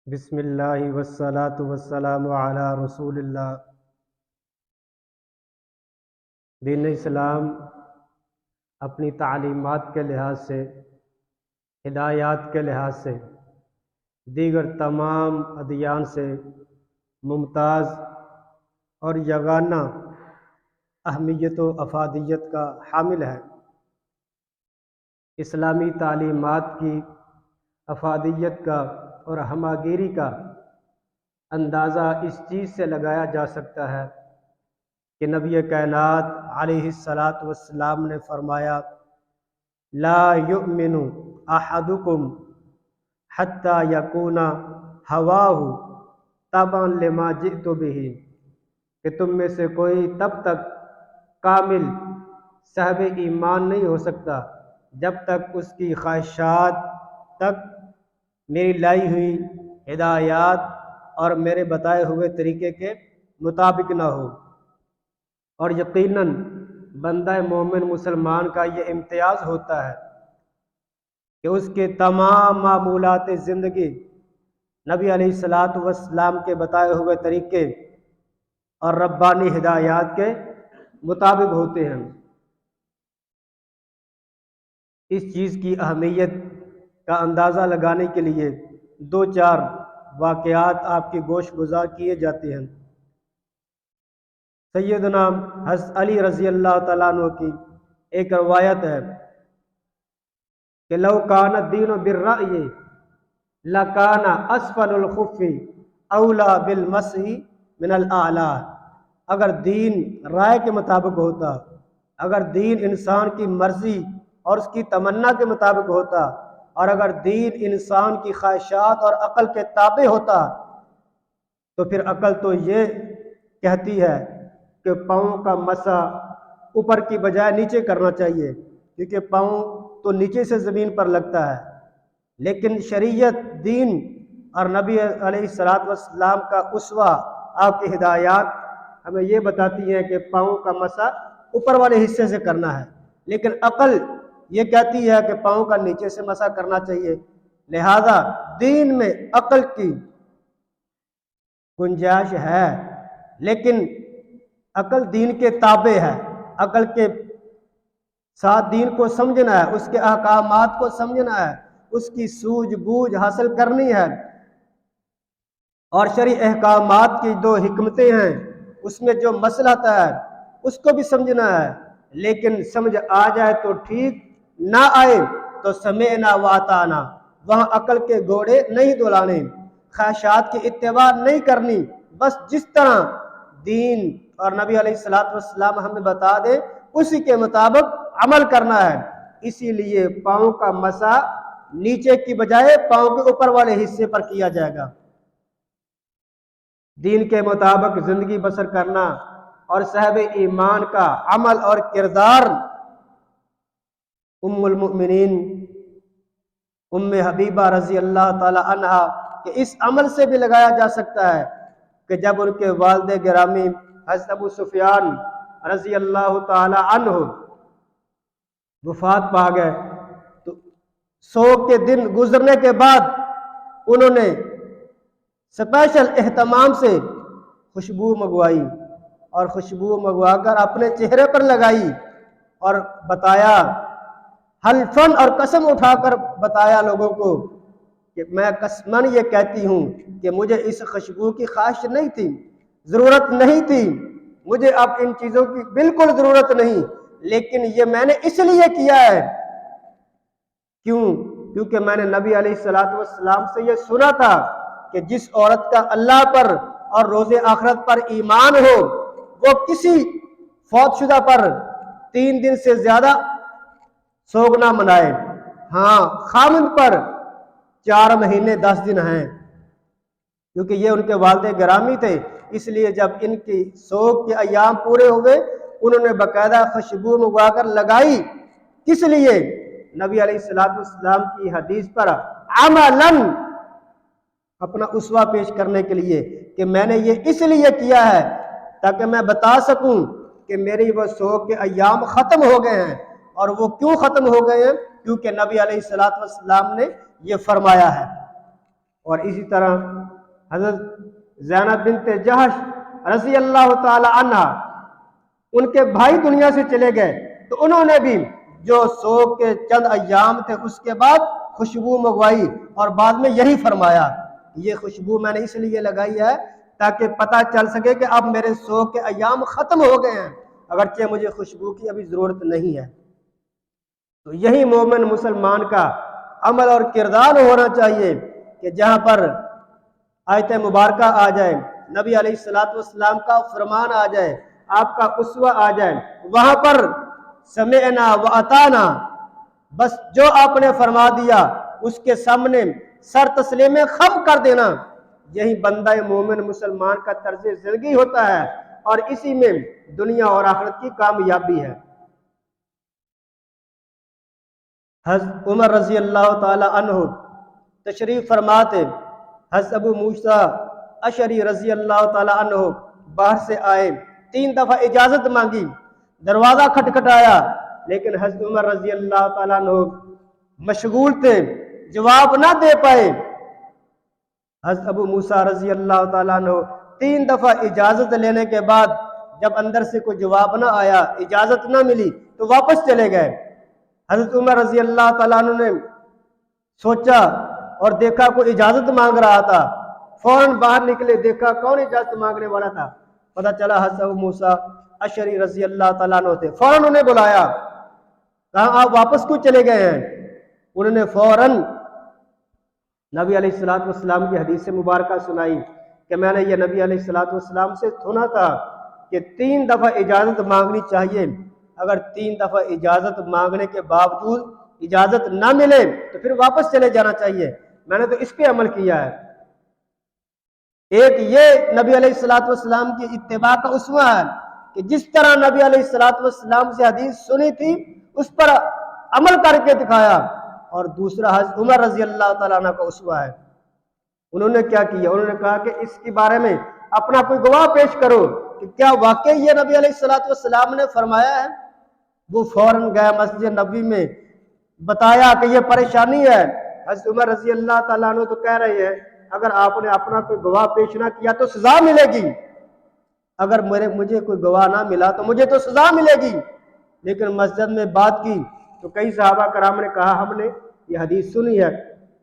بسم اللہ والصلاة والسلام علی رسول اللہ۔ دین اسلام اپنی تعلیمات کے لحاظ سے، ہدایات کے لحاظ سے دیگر تمام ادیان سے ممتاز اور یگانہ اہمیت و افادیت کا حامل ہے۔ اسلامی تعلیمات کی افادیت کا اور ہمہ گیری کا اندازہ اس چیز سے لگایا جا سکتا ہے کہ نبی کائنات علیہ الصلاۃ والسلام نے فرمایا، لا یؤمن احدکم حتی یکون ہواہ تبعا لما جئت بہ، کہ تم میں سے کوئی تب تک کامل صاحب ایمان نہیں ہو سکتا جب تک اس کی خواہشات تک میری لائی ہوئی ہدایات اور میرے بتائے ہوئے طریقے کے مطابق نہ ہو۔ اور یقیناً بندہ مومن مسلمان کا یہ امتیاز ہوتا ہے کہ اس کے تمام معمولات زندگی نبی علیہ الصلاۃ والسلام کے بتائے ہوئے طریقے اور ربانی ہدایات کے مطابق ہوتے ہیں۔ اس چیز کی اہمیت کا اندازہ لگانے کے لیے دو چار واقعات آپ کی گوش گزار کیے جاتے ہیں۔ سیدنا حضرت علی رضی اللہ تعالیٰ عنہ کی ایک روایت ہے کہ لو کان الدین بالرأی لکان اسفل الخف اولا بالمسح من الاعلی۔ اگر دین رائے کے مطابق ہوتا، اگر دین انسان کی مرضی اور اس کی تمنا کے مطابق ہوتا، اور اگر دین انسان کی خواہشات اور عقل کے تابع ہوتا، تو پھر عقل تو یہ کہتی ہے کہ پاؤں کا مسح اوپر کی بجائے نیچے کرنا چاہیے، کیونکہ پاؤں تو نیچے سے زمین پر لگتا ہے۔ لیکن شریعت، دین اور نبی علیہ الصلاۃ والسلام کا اسوہ، آپ کی ہدایات ہمیں یہ بتاتی ہیں کہ پاؤں کا مسح اوپر والے حصے سے کرنا ہے، لیکن عقل یہ کہتی ہے کہ پاؤں کا نیچے سے مسح کرنا چاہیے۔ لہذا دین میں عقل کی گنجائش ہے، لیکن عقل دین کے تابع ہے۔ عقل کے ساتھ دین کو سمجھنا ہے، اس کے احکامات کو سمجھنا ہے، اس کی سوجھ بوجھ حاصل کرنی ہے، اور شرعی احکامات کی جو حکمتیں ہیں اس میں جو مصلحت ہے اس کو بھی سمجھنا ہے۔ لیکن سمجھ آ جائے تو ٹھیک، نہ آئے تو سمعنا واطعنا، وہاں عقل کے گھوڑے نہیں دوڑانے، خواہشات کی اتباع نہیں کرنی، بس جس طرح دین اور نبی علیہ الصلاۃ والسلام ہمیں بتا دے اسی کے مطابق عمل کرنا ہے۔ اسی لیے پاؤں کا مسح نیچے کی بجائے پاؤں کے اوپر والے حصے پر کیا جائے گا۔ دین کے مطابق زندگی بسر کرنا اور صاحب ایمان کا عمل اور کردار ام المؤمنین ام حبیبہ رضی اللہ تعالی عنہا کہ اس عمل سے بھی لگایا جا سکتا ہے کہ جب ان کے والد گرامی حضرت ابو سفیان رضی اللہ تعالی عنہ وفات پا گئے، تو سوگ کے دن گزرنے کے بعد انہوں نے اسپیشل اہتمام سے خوشبو منگوائی، اور خوشبو منگوا کر اپنے چہرے پر لگائی، اور بتایا حلفاً اور قسم اٹھا کر بتایا لوگوں کو کہ میں قسماً یہ کہتی ہوں کہ مجھے اس خوشبو کی خواہش نہیں تھی، ضرورت نہیں تھی، مجھے اب ان چیزوں کی بالکل ضرورت نہیں، لیکن یہ میں نے اس لیے کیا ہے، کیونکہ میں نے نبی علیہ الصلاۃ والسلام سے یہ سنا تھا کہ جس عورت کا اللہ پر اور روز آخرت پر ایمان ہو وہ کسی فوت شدہ پر 3 دن سے زیادہ سوگ نہ منائے، ہاں خامند پر 4 مہینے 10 دن ہیں، کیونکہ یہ ان کے والد گرامی تھے۔ اس لیے جب ان کی سوگ کے ایام پورے ہوئے انہوں نے باقاعدہ خوشبو منگوا کر لگائی، کس لیے؟ نبی علیہ الصلاۃ والسلام کی حدیث پر عملاً اپنا اسوہ پیش کرنے کے لیے کہ میں نے یہ اس لیے کیا ہے تاکہ میں بتا سکوں کہ میری وہ سوگ کے ایام ختم ہو گئے ہیں۔ اور وہ کیوں ختم ہو گئے ہیں؟ کیونکہ نبی علیہ الصلاۃ والسلام نے یہ فرمایا ہے۔ اور اسی طرح حضرت زینب بنت جہش رضی اللہ تعالی عنہ، ان کے بھائی دنیا سے چلے گئے تو انہوں نے بھی جو سوگ کے چند ایام تھے اس کے بعد خوشبو منگوائی، اور بعد میں یہی فرمایا یہ خوشبو میں نے اس لیے لگائی ہے تاکہ پتہ چل سکے کہ اب میرے سوگ کے ایام ختم ہو گئے ہیں، اگرچہ مجھے خوشبو کی ابھی ضرورت نہیں ہے۔ تو یہی مومن مسلمان کا عمل اور کردار ہونا چاہیے کہ جہاں پر آیت مبارکہ آ جائے، نبی علیہ السلام کا فرمان آ جائے، آپ کا اسوہ آ جائے، وہاں پر سمعنا و اطعنا، بس جو آپ نے فرما دیا اس کے سامنے سر تسلیم خم کر دینا، یہی بندہ مومن مسلمان کا طرز زندگی ہوتا ہے، اور اسی میں دنیا اور آخرت کی کامیابی ہے۔ حضرت عمر رضی اللہ تعالی عنہ تشریف فرماتے، حضرت ابو موسیٰ اشعری رضی اللہ تعالی عنہ باہر سے آئے، 3 دفعہ اجازت مانگی، دروازہ کھٹکھٹایا، لیکن حضرت عمر رضی اللہ تعالیٰ عنہ مشغول تھے، جواب نہ دے پائے۔ حضرت ابو موسیٰ رضی اللہ تعالیٰ عنہ 3 دفعہ اجازت لینے کے بعد جب اندر سے کوئی جواب نہ آیا، اجازت نہ ملی تو واپس چلے گئے۔ حضرت عمر رضی اللہ تعالیٰ عنہ نے سوچا اور دیکھا کوئی اجازت مانگ رہا تھا، فوراً باہر نکلے، دیکھا کون اجازت مانگنے والا تھا، پتہ چلا حضرت ابو موسیٰ اشعری رضی اللہ تعالیٰ عنہ تھے۔ فوراً انہیں بلایا، کہا آپ واپس کیوں چلے گئے ہیں؟ انہوں نے فوراً نبی علیہ السلام کی حدیث مبارکہ سنائی کہ میں نے یہ نبی علیہ السلام سے سنا تھا کہ 3 دفعہ اجازت مانگنی چاہیے، اگر 3 دفعہ اجازت مانگنے کے باوجود اجازت نہ ملے تو پھر واپس چلے جانا چاہیے، میں نے تو اس پہ عمل کیا ہے۔ ایک یہ نبی علیہ السلام کی اتباع کا اسوہ ہے کہ جس طرح نبی علیہ السلام سے حدیث سنی تھی اس پر عمل کر کے دکھایا، اور دوسرا حضرت عمر رضی اللہ تعالیٰ عنہ کا اسوہ ہے۔ انہوں نے کیا کیا؟ انہوں نے کہا کہ اس کے بارے میں اپنا کوئی گواہ پیش کرو کہ کیا واقعی یہ نبی علیہ السلام نے فرمایا ہے۔ وہ فوراً گیا مسجد نبوی میں، بتایا کہ یہ پریشانی ہے۔ حضرت عمر رضی اللہ تعالیٰ عنہ تو کہہ رہے ہیں اگر آپ نے اپنا کوئی گواہ پیش نہ کیا تو سزا ملے گی، اگر مجھے کوئی گواہ نہ ملا تو مجھے تو سزا ملے گی۔ لیکن مسجد میں بات کی تو کئی صحابہ کرام نے کہا ہم نے یہ حدیث سنی ہے،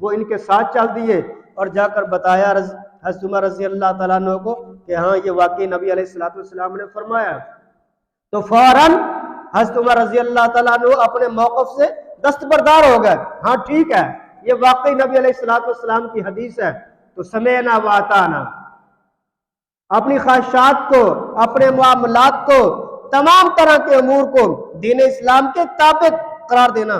وہ ان کے ساتھ چل دیے اور جا کر بتایا حضرت عمر رضی اللہ تعالیٰ عنہ کو کہ ہاں یہ واقعی نبی علیہ السلام نے فرمایا۔ تو فوراً حضرت عمر رضی اللہ تعالیٰ عنہ اپنے موقف سے دستبردار ہو گئے، ہاں ٹھیک ہے یہ واقعی نبی علیہ السلام کی حدیث ہے، تو سمعنا و اطعنا، اپنی خواہشات کو، اپنے معاملات کو، تمام طرح کے امور کو دین اسلام کے تابع قرار دینا،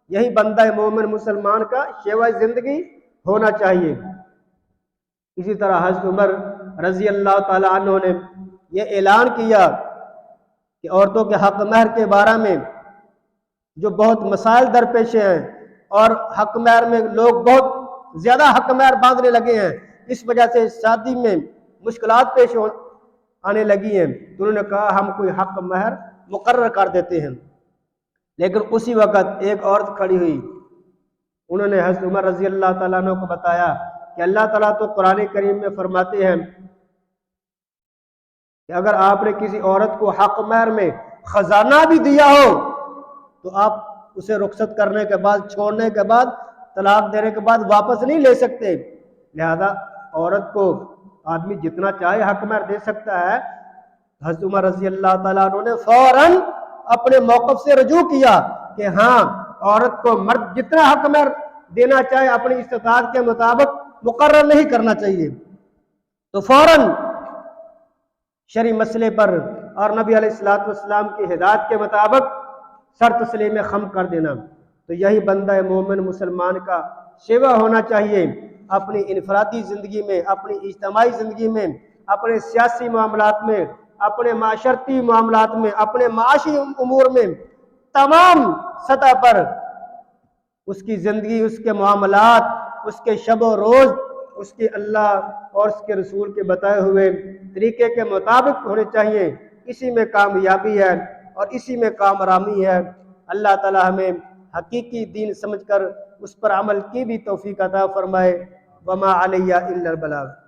یہی بندہ مومن مسلمان کا شیوہ زندگی ہونا چاہیے۔ اسی طرح حضرت عمر رضی اللہ تعالی عنہ نے یہ اعلان کیا کہ عورتوں کے حق مہر کے بارے میں جو بہت مسائل درپیش ہیں اور حق مہر میں لوگ بہت زیادہ حق مہر باندھنے لگے ہیں، اس وجہ سے شادی میں مشکلات پیش آنے لگی ہیں، تو انہوں نے کہا ہم کوئی حق مہر مقرر کر دیتے ہیں۔ لیکن اسی وقت ایک عورت کھڑی ہوئی، انہوں نے حضرت عمر رضی اللہ تعالیٰ عنہ کو بتایا کہ اللہ تعالیٰ تو قرآن کریم میں فرماتے ہیں کہ اگر آپ نے کسی عورت کو حق مہر میں خزانہ بھی دیا ہو تو آپ اسے رخصت کرنے کے بعد، چھوڑنے کے بعد، طلاق دینے کے بعد واپس نہیں لے سکتے، لہذا عورت کو آدمی جتنا چاہے حق مہر دے سکتا ہے۔ حضرت عمر رضی اللہ تعالیٰ عنہ نے فوراً اپنے موقف سے رجوع کیا کہ ہاں عورت کو مرد جتنا حق مہر دینا چاہے اپنی استطاعت کے مطابق مقرر نہیں کرنا چاہیے۔ تو فوراً شرعی مسئلے پر اور نبی علیہ السلام کی ہدایت کے مطابق سر تسلیم خم کر دینا، تو یہی بندہ مومن مسلمان کا شیوہ ہونا چاہیے، اپنی انفرادی زندگی میں، اپنی اجتماعی زندگی میں، اپنے سیاسی معاملات میں، اپنے معاشرتی معاملات میں، اپنے معاشی امور میں، تمام سطح پر اس کی زندگی، اس کے معاملات، اس کے شب و روز اس کے اللہ اور اس کے رسول کے بتائے ہوئے طریقے کے مطابق ہونے چاہیے۔ اسی میں کامیابی ہے اور اسی میں کامرانی ہے۔ اللہ تعالی ہمیں حقیقی دین سمجھ کر اس پر عمل کی بھی توفیق عطا فرمائے۔ وما علیہ الا البلاغ۔